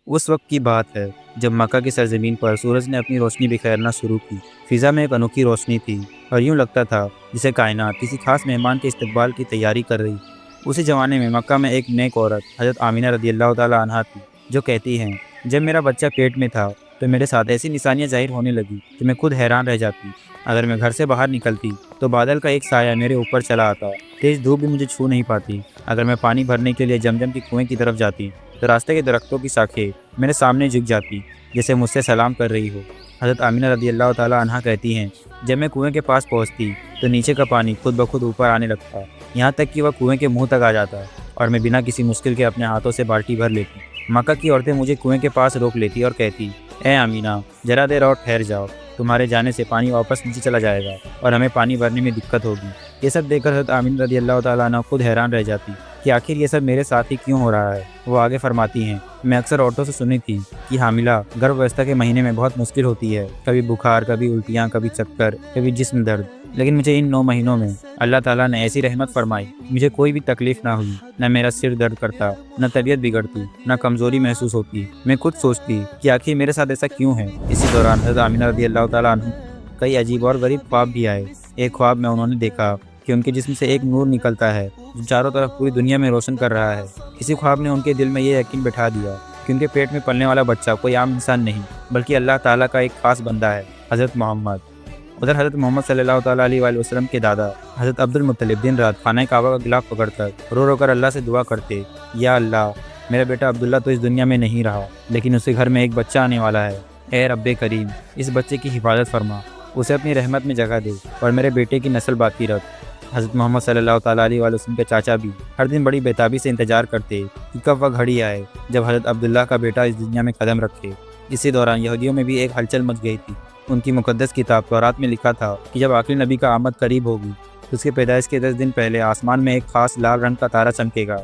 اس وقت کی بات ہے جب مکہ کی سرزمین پر سورج نے اپنی روشنی بکھیرنا شروع کی۔ فضا میں ایک انوکھی روشنی تھی اور یوں لگتا تھا جسے کائنات کسی خاص مہمان کے استقبال کی تیاری کر رہی۔ اسی زمانے میں مکہ میں ایک نیک عورت حضرت آمینہ رضی اللہ تعالیٰ عنہا تھی، جو کہتی ہیں جب میرا بچہ پیٹ میں تھا تو میرے ساتھ ایسی نشانیاں ظاہر ہونے لگی کہ میں خود حیران رہ جاتی۔ اگر میں گھر سے باہر نکلتی تو بادل کا ایک سایہ میرے اوپر چلا آتا، تیز دھوپ بھی مجھے چھو نہیں پاتی۔ اگر میں پانی بھرنے کے لیے جمجم کی کنویں کی طرف جاتی تو راستے کے درختوں کی شاخیں میرے سامنے جھک جاتی جیسے مجھ سے سلام کر رہی ہو۔ حضرت آمینہ رضی اللہ تعالیٰ عنہا کہتی ہیں جب میں کنویں کے پاس پہنچتی تو نیچے کا پانی خود بخود اوپر آنے لگتا، یہاں تک کہ وہ کنویں کے منہ تک آ جاتا اور میں بنا کسی مشکل کے اپنے ہاتھوں سے بالٹی بھر لیتی۔ مکہ کی عورتیں مجھے کنویں کے پاس روک لیتی اور کہتی اے آمینہ ذرا دیر اور ٹھہر جاؤ، تمہارے جانے سے پانی واپس نیچے چلا جائے گا اور ہمیں پانی بھرنے میں دقت ہوگی۔ یہ سب دیکھ کر حضرت آمینہ رضی اللہ تعالیٰ عنہ خود حیران رہ جاتی کہ آخر یہ سب میرے ساتھ ہی کیوں ہو رہا ہے۔ وہ آگے فرماتی ہیں میں اکثر عورتوں سے سنی تھی کہ حاملہ گربھاوستھا کے مہینے میں بہت مشکل ہوتی ہے، کبھی بخار، کبھی الٹیاں، کبھی چکر، کبھی جسم درد، لیکن مجھے ان 9 مہینوں میں اللہ تعالیٰ نے ایسی رحمت فرمائی، مجھے کوئی بھی تکلیف نہ ہوئی، نہ میرا سر درد کرتا، نہ طبیعت بگڑتی، نہ کمزوری محسوس ہوتی۔ میں خود سوچتی کہ آخر میرے ساتھ ایسا کیوں ہے۔ اسی دوران حضرت آمینہ رضی اللہ تعالیٰ عنہ کئی عجیب اور غریب خواب بھی آئے۔ ایک خواب میں انہوں نے دیکھا کہ ان کے جسم سے ایک نور نکلتا ہے جو چاروں طرف پوری دنیا میں روشن کر رہا ہے۔ اسی خواب نے ان کے دل میں یہ یقین بٹھا دیا کہ ان کے پیٹ میں پلنے والا بچہ کوئی عام انسان نہیں بلکہ اللہ تعالیٰ کا ایک خاص بندہ ہے، حضرت محمد۔ ادھر حضرت محمد صلی اللہ تعالیٰ علیہ وآلہ وسلم کے دادا حضرت عبد المطلب دن رات خانہ کعبہ کا غلاف پکڑ کر رو رو کر اللہ سے دعا کرتے، یا اللہ میرا بیٹا عبداللہ تو اس دنیا میں نہیں رہا لیکن اس کے گھر میں ایک بچہ آنے والا ہے، اے رب کریم اس بچے کی حفاظت فرما، اسے اپنی رحمت میں جگہ دے اور میرے بیٹے کی نسل باقی رکھ۔ حضرت محمد صلی اللہ تعالیٰ علیہ وآلہ وسلم کے چاچا بھی ہر دن بڑی بےتابی سے انتظار کرتے کہ کب وہ گھڑی آئے جب حضرت عبداللہ کا بیٹا اس دنیا میں قدم رکھے۔ اسی دوران یہودیوں میں بھی ایک ہلچل مچ گئی تھی۔ ان کی مقدس کتاب تورات میں لکھا تھا کہ جب آخری نبی کا آمد قریب ہوگی تو اس کے پیدائش کے 10 دن پہلے آسمان میں ایک خاص لال رنگ کا تارا چمکے گا۔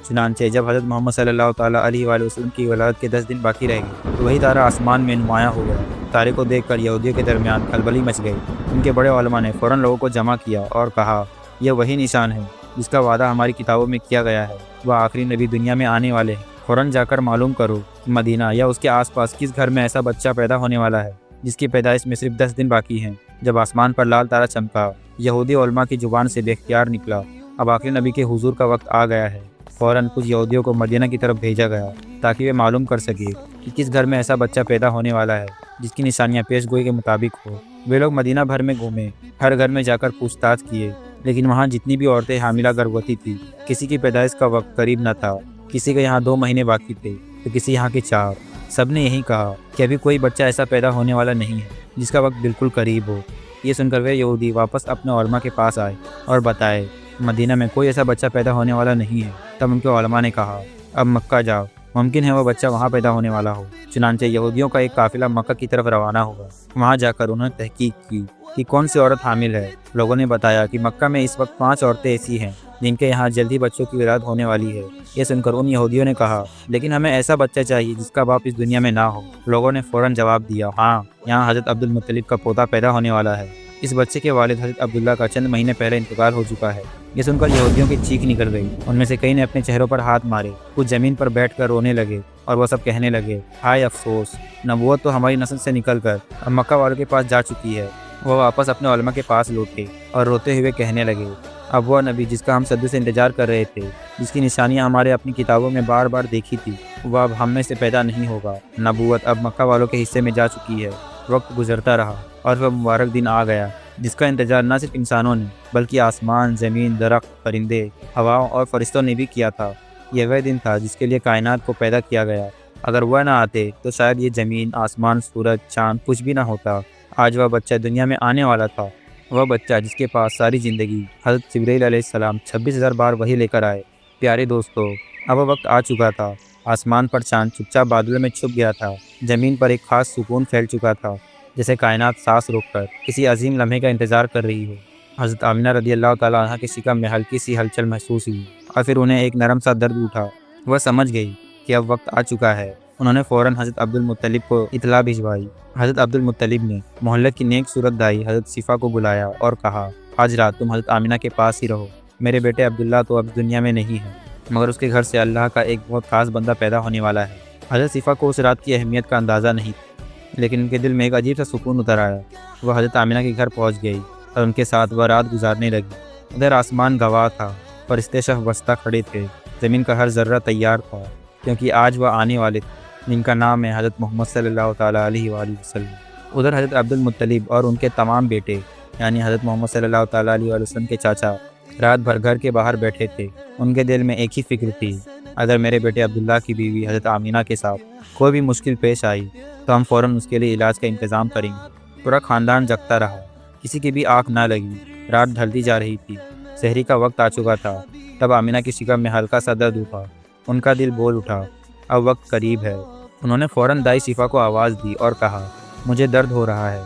چنانچہ جب حضرت محمد صلی اللہ تعالیٰ علیہ وآلہ وسلم کی ولادت کے 10 دن باقی رہ گئے تو وہی تارا آسمان میں نمایاں ہو گیا۔ تارے کو دیکھ کر یہودیوں کے درمیان کھلبلی مچ گئی۔ ان کے بڑے علماء نے فوراً لوگوں کو جمع کیا اور کہا یہ وہی نشان ہے جس کا وعدہ ہماری کتابوں میں کیا گیا ہے، وہ آخری نبی دنیا میں آنے والے ہیں۔ فوراً جا کر معلوم کرو کہ مدینہ یا اس کے آس پاس کس گھر میں ایسا بچہ پیدا ہونے والا ہے جس کی پیدائش میں صرف 10 دن باقی ہیں۔ جب آسمان پر لال تارا چمکا، یہودی علماء کی زبان سے بے اختیار نکلا اب آخری نبی کے حضور کا وقت آ گیا ہے۔ فوراً کچھ یہودیوں کو مدینہ کی طرف بھیجا گیا تاکہ وہ معلوم کر سکے کہ کس گھر میں ایسا بچہ پیدا ہونے والا ہے جس کی نشانیاں پیش گوئی کے مطابق ہو۔ وہ لوگ مدینہ بھر میں گھومے، ہر گھر میں جا کر پوچھ تاچھ کیے، لیکن وہاں جتنی بھی عورتیں حاملہ گربھوتی تھیں کسی کی پیدائش کا وقت قریب نہ تھا، کسی کے یہاں 2 مہینے باقی تھے تو کسی یہاں کے 4۔ سب نے یہی کہا کہ ابھی کوئی بچہ ایسا پیدا ہونے والا نہیں ہے جس کا وقت بالکل قریب ہو۔ یہ سن کر وہ یہودی واپس اپنے علماء کے پاس آئے اور بتائے مدینہ میں کوئی ایسا بچہ پیدا ہونے والا نہیں ہے۔ تب ان کے علماء نے کہا اب مکہ جاؤ، ممکن ہے وہ بچہ وہاں پیدا ہونے والا ہو۔ چنانچہ یہودیوں کا ایک قافلہ مکہ کی طرف روانہ ہوا۔ وہاں جا کر انہوں نے تحقیق کی کہ کون سی عورت حامل ہے۔ لوگوں نے بتایا کہ مکہ میں اس وقت 5 عورتیں ایسی ہیں جن کے یہاں جلدی بچوں کی ولادت ہونے والی ہے۔ یہ سن کر ان یہودیوں نے کہا لیکن ہمیں ایسا بچہ چاہیے جس کا باپ اس دنیا میں نہ ہو۔ لوگوں نے فوراً جواب دیا ہاں، یہاں حضرت عبد المطلب کا پوتا پیدا ہونے والا ہے۔ اس بچے کے والد حضرت عبداللہ کا چند مہینے پہلے انتقال ہو چکا ہے۔ یہ سن کر یہودیوں کی چیخ نکل گئی۔ ان میں سے کئی نے اپنے چہروں پر ہاتھ مارے، کچھ زمین پر بیٹھ کر رونے لگے اور وہ سب کہنے لگے ہائے افسوس، نبوت تو ہماری نسل سے نکل کر اب مکہ والوں کے پاس جا چکی ہے۔ وہ واپس اپنے علماء کے پاس لوٹے اور روتے ہوئے کہنے لگے اب وہ نبی جس کا ہم صدیوں سے انتظار کر رہے تھے، جس کی نشانیاں ہمارے اپنی کتابوں میں بار بار دیکھی تھی، وہ اب ہم میں سے پیدا نہیں ہوگا۔ نبوت اب مکہ والوں کے حصے میں جا چکی ہے۔ وقت گزرتا رہا اور وہ مبارک دن آ گیا جس کا انتظار نہ صرف انسانوں نے بلکہ آسمان، زمین، درخت، پرندے، ہواؤں اور فرشتوں نے بھی کیا تھا۔ یہ وہ دن تھا جس کے لیے کائنات کو پیدا کیا گیا۔ اگر وہ نہ آتے تو شاید یہ زمین، آسمان، سورج، چاند کچھ بھی نہ ہوتا۔ آج وہ بچہ دنیا میں آنے والا تھا، وہ بچہ جس کے پاس ساری زندگی حضرت جبرائیل علیہ السلام 26,000 بار وحی لے کر آئے۔ پیارے دوستو، اب وہ وقت آ چکا تھا۔ آسمان پر چاند چپ چاپ بادلوں میں چھپ گیا تھا، زمین پر ایک خاص سکون پھیل چکا تھا، جیسے کائنات سانس روک کر کسی عظیم لمحے کا انتظار کر رہی ہو۔ حضرت آمینہ رضی اللہ تعالیٰ عنہا کے شکم میں ہلکی سی ہلچل محسوس ہوئی اور پھر انہیں ایک نرم سا درد اٹھا۔ وہ سمجھ گئی کہ اب وقت آ چکا ہے۔ انہوں نے فوراً حضرت عبد المطلب کو اطلاع بھجوائی۔ حضرت عبد المطلب نے محلے کی نیک صورت دائی حضرت صفا کو بلایا اور کہا آج رات تم حضرت آمینہ کے پاس ہی رہو۔ میرے بیٹے عبداللہ تو اب دنیا میں نہیں ہے، مگر اس کے گھر سے اللہ کا ایک بہت خاص بندہ پیدا ہونے والا ہے۔ حضرت صفا کو اس رات کی اہمیت کا اندازہ نہیں تھا، لیکن ان کے دل میں ایک عجیب سا سکون اتر آیا۔ وہ حضرت آمینہ کے گھر پہنچ گئی اور ان کے ساتھ وہ رات گزارنے لگی۔ ادھر آسمان گواہ تھا، فرشتے شب بستہ کھڑے تھے، زمین کا ہر ذرہ تیار تھا، کیونکہ آج وہ آنے والے تھے جن کا نام ہے حضرت محمد صلی اللہ تعالیٰ علیہ وآلہ وسلم۔ ادھر حضرت عبد المطلب اور ان کے تمام بیٹے یعنی حضرت محمد صلی اللہ تعالیٰ علیہ وآلہ وسلم کے چاچا رات بھر گھر کے باہر بیٹھے تھے۔ ان کے دل میں ایک ہی فکر تھی، اگر میرے بیٹے عبداللہ کی بیوی حضرت آمینہ کے ساتھ کوئی بھی مشکل پیش آئی تو ہم فوراً اس کے لیے علاج کا انتظام کریں گے۔ پورا خاندان جگتا رہا، کسی کی بھی آنکھ نہ لگی۔ رات ڈھلتی جا رہی تھی، سحری کا وقت آ چکا تھا۔ تب آمینہ کی شکم میں ہلکا سا درد اٹھا، ان کا دل بول اٹھا، اب وقت قریب ہے۔ انہوں نے فوراً دائی صفا کو آواز دی اور کہا، مجھے درد ہو رہا ہے۔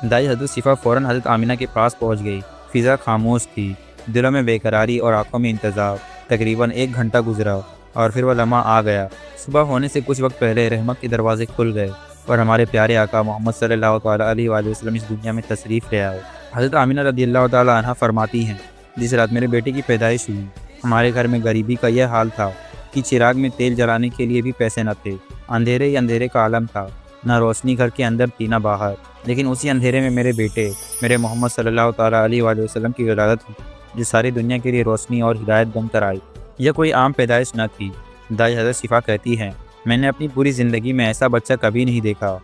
دائی حضرت صفا فوراً حضرت آمینہ کے پاس پہنچ گئی۔ فضا خاموش تھی، دلوں میں بے قراری اور آنکھوں میں انتظار۔ تقریباً 1 گھنٹہ گزرا اور پھر وہ لمحہ آ گیا۔ صبح ہونے سے کچھ وقت پہلے رحمت کے دروازے کھل گئے اور ہمارے پیارے آقا محمد صلی اللہ تعالیٰ علیہ وآلہ وسلم اس دنیا میں تشریف لے آئے۔ حضرت آمینہ رضی اللہ تعالیٰ عنہ فرماتی ہیں، جس رات میرے بیٹے کی پیدائش ہوئی، ہمارے گھر میں غریبی کا یہ حال تھا کہ چراغ میں تیل جلانے کے لیے بھی پیسے نہ تھے۔ اندھیرے ہی اندھیرے کا عالم تھا، نہ روشنی گھر کے اندر تھی نہ باہر۔ لیکن اسی اندھیرے میں میرے بیٹے میرے محمد صلی اللہ تعالیٰ علیہ وآلہ وسلم کی ولادت ہوئی، جو ساری دنیا کے لیے روشنی اور ہدایت بن کر آئی۔ یہ کوئی عام پیدائش نہ تھی۔ دائی حضرت صفا کہتی ہیں، میں نے اپنی پوری زندگی میں ایسا بچہ کبھی نہیں دیکھا۔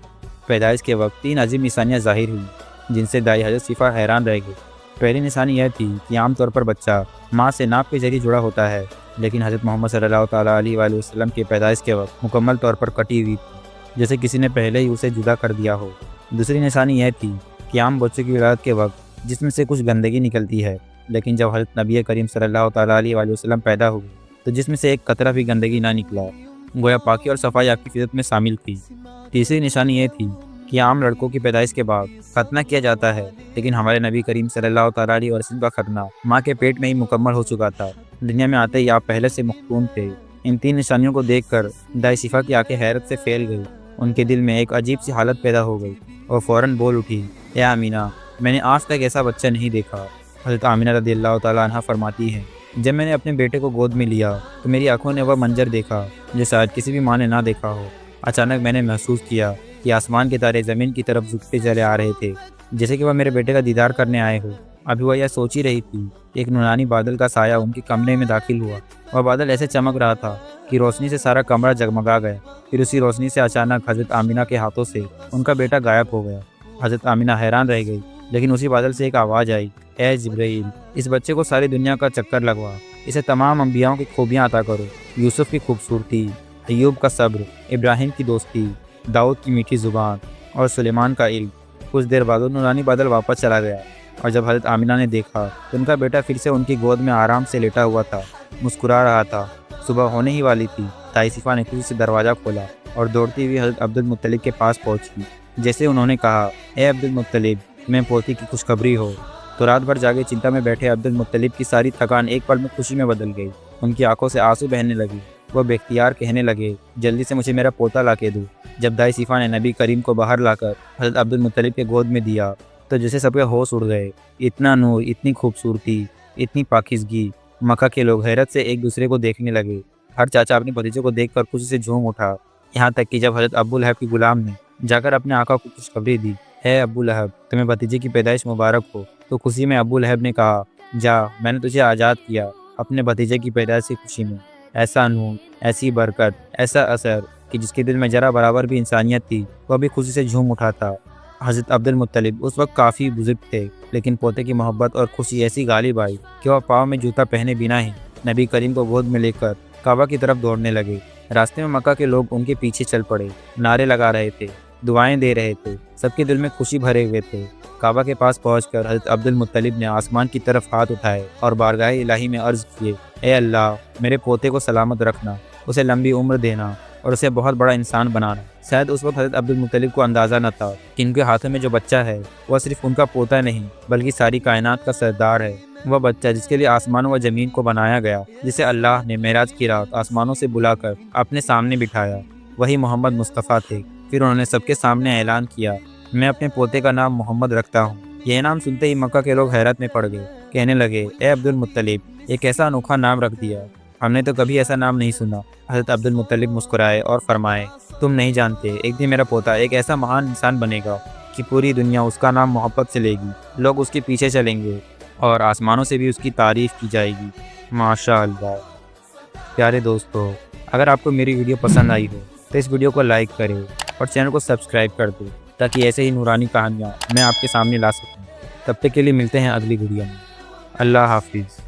پیدائش کے وقت 3 عظیم نشانیاں ظاہر ہوئیں جن سے دائی حضرت صفا حیران رہ گئی۔ پہلی نشانی یہ تھی کہ عام طور پر بچہ ماں سے ناپ کے ذریعے جڑا ہوتا ہے، لیکن حضرت محمد صلی اللہ تعالیٰ علیہ وآلہ وسلم کی پیدائش کے وقت مکمل طور پر کٹی ہوئی تھی، جیسے کسی نے پہلے ہی اسے جدا کر دیا ہو۔ دوسری نشانی یہ تھی کہ عام بچوں کی ولادت کے وقت جسم سے کچھ گندگی نکلتی ہے، لیکن جب حضرت نبی کریم صلی اللہ تعالیٰ علیہ وآلہ وسلم پیدا ہوئے تو جسم سے ایک قطرہ بھی گندگی نہ نکلا، گویا پاکی اور صفائی آپ کی فطرت میں شامل تھی۔ تیسری نشانی یہ تھی کہ عام لڑکوں کی پیدائش کے بعد ختنہ کیا جاتا ہے، لیکن ہمارے نبی کریم صلی اللہ تعالیٰ علیہ وسلم کا ختنہ ماں کے پیٹ میں ہی مکمل ہو چکا تھا۔ دنیا میں آتے ہی آپ پہلے سے مختون تھے۔ ان 3 نشانیوں کو دیکھ کر دائی صفا کی آنکھیں حیرت سے پھیل گئی۔ ان کے دل میں ایک عجیب سی حالت پیدا ہو گئی اور فوراً بول اٹھی، اے آمینہ، میں نے آج تک ایسا بچہ نہیں دیکھا۔ حضرت آمینہ رضی اللہ تعالیٰ عنہ فرماتی ہیں، جب میں نے اپنے بیٹے کو گود میں لیا تو میری آنکھوں نے وہ منظر دیکھا جو شاید کسی بھی ماں نے نہ دیکھا ہو۔ اچانک میں نے محسوس کیا کہ آسمان کے تارے زمین کی طرف جھکتے چلے آ رہے تھے، جیسے کہ وہ میرے بیٹے کا دیدار کرنے آئے ہو۔ ابھی وہ یہ سوچ ہی رہی تھی کہ ایک نورانی بادل کا سایہ ان کے کمرے میں داخل ہوا۔ وہ بادل ایسے چمک رہا تھا کہ روشنی سے سارا کمرہ جگمگا گیا۔ پھر اسی روشنی سے اچانک حضرت آمینہ کے ہاتھوں سے ان کا بیٹا غائب ہو گیا۔ حضرت آمینہ حیران رہ گئی، لیکن اسی بادل سے ایک آواز آئی، اے جبرائیل، اس بچے کو ساری دنیا کا چکر لگوا، اسے تمام انبیاؤں کی خوبیاں عطا کرو، یوسف کی خوبصورتی، ایوب کا صبر، ابراہیم کی دوستی، داؤد کی میٹھی زبان اور سلیمان کا علم۔ کچھ دیر بعد نورانی بادل واپس چلا گیا اور جب حضرت آمینہ نے دیکھا تو ان کا بیٹا پھر سے ان کی گود میں آرام سے لیٹا ہوا تھا، مسکرا رہا تھا۔ صبح ہونے ہی والی تھی۔ دائی صفا نے خوشی سے دروازہ کھولا اور دوڑتی ہوئی حضرت عبد المطلب کے پاس پہنچی۔ جیسے انہوں نے کہا، اے عبد المطلب، تمہیں پوتی کی خوشخبری ہو، تو رات بھر جاگے چنتا میں بیٹھے عبد المطلب کی ساری تھکان ایک پل میں خوشی میں بدل گئی۔ ان کی آنکھوں سے آنسو بہنے لگے۔ وہ بے اختیار کہنے لگے، جلدی سے مجھے میرا پوتا لا کے دو۔ جب دائی صفا نے نبی کریم کو باہر لا کر حضرت عبد المطلب کے گود میں دیا تو جیسے سب کے ہوش اڑ گئے۔ اتنا نور، اتنی خوبصورتی، اتنی پاکیزگی۔ مکہ کے لوگ حیرت سے ایک دوسرے کو دیکھنے لگے۔ ہر چاچا اپنے بھتیجے کو دیکھ کر خوشی سے جھوم اٹھا، یہاں تک کہ جب حضرت ابو لہب کی غلام نے جا کر اپنے آقا کو خوشخبری دی، اے ابو لہب، تمہیں بھتیجے کی پیدائش مبارک ہو، تو خوشی میں ابو لہب نے کہا، جا، میں نے تجھے آزاد کیا اپنے بھتیجے کی پیدائش کی خوشی میں۔ ایسا نور، ایسی برکت، ایسا اثر کہ جس کے دل میں ذرا برابر بھی انسانیت تھی وہ بھی خوشی سے جھوم اٹھا تھا۔ حضرت عبد المطلب اس وقت کافی بزرگ تھے، لیکن پوتے کی محبت اور خوشی ایسی غالب آئی کہ وہ پاؤں میں جوتا پہنے بنا ہی نبی کریم کو گود میں لے کر کعبہ کی طرف دوڑنے لگے۔ راستے میں مکہ کے لوگ ان کے پیچھے چل پڑے، نعرے لگا رہے تھے، دعائیں دے رہے تھے، سب کے دل میں خوشی بھرے ہوئے تھے۔ کعبہ کے پاس پہنچ کر حضرت عبد المطلب نے آسمان کی طرف ہاتھ اٹھائے اور بارگاہ الہی میں عرض کیے، اے اللہ، میرے پوتے کو سلامت رکھنا، اسے لمبی عمر دینا اور اسے بہت بڑا انسان بنانا۔ شاید اس وقت حضرت عبد المطلب کو اندازہ نہ تھا کہ ان کے ہاتھوں میں جو بچہ ہے وہ صرف ان کا پوتا نہیں بلکہ ساری کائنات کا سردار ہے۔ وہ بچہ جس کے لیے آسمانوں و زمین کو بنایا گیا، جسے اللہ نے معراج کی رات آسمانوں سے بلا کر اپنے سامنے بٹھایا، وہی محمد مصطفیٰ تھے۔ پھر انہوں نے سب کے سامنے اعلان کیا، میں اپنے پوتے کا نام محمد رکھتا ہوں۔ یہ نام سنتے ہی مکہ کے لوگ حیرت میں پڑ گئے، کہنے لگے، اے عبد المطلب، ایک ایسا انوکھا نام رکھ دیا۔ ہم نے تو کبھی ایسا نام نہیں سنا۔ حضرت عبد المطلب مسکرائے اور فرمائے، تم نہیں جانتے، ایک دن میرا پوتا ایک ایسا مہان انسان بنے گا کہ پوری دنیا اس کا نام محبت سے لے گی، لوگ اس کے پیچھے چلیں گے اور آسمانوں سے بھی اس کی تعریف کی جائے گی۔ ماشاء اللہ۔ پیارے دوستو، اگر آپ کو میری ویڈیو پسند آئی ہو تو اس ویڈیو کو لائک کریں اور چینل کو سبسکرائب کر دیں تاکہ ایسے ہی نورانی کہانیاں میں آپ کے سامنے لا سکوں۔ تب تک کے لیے ملتے ہیں اگلی ویڈیو میں۔ اللہ حافظ۔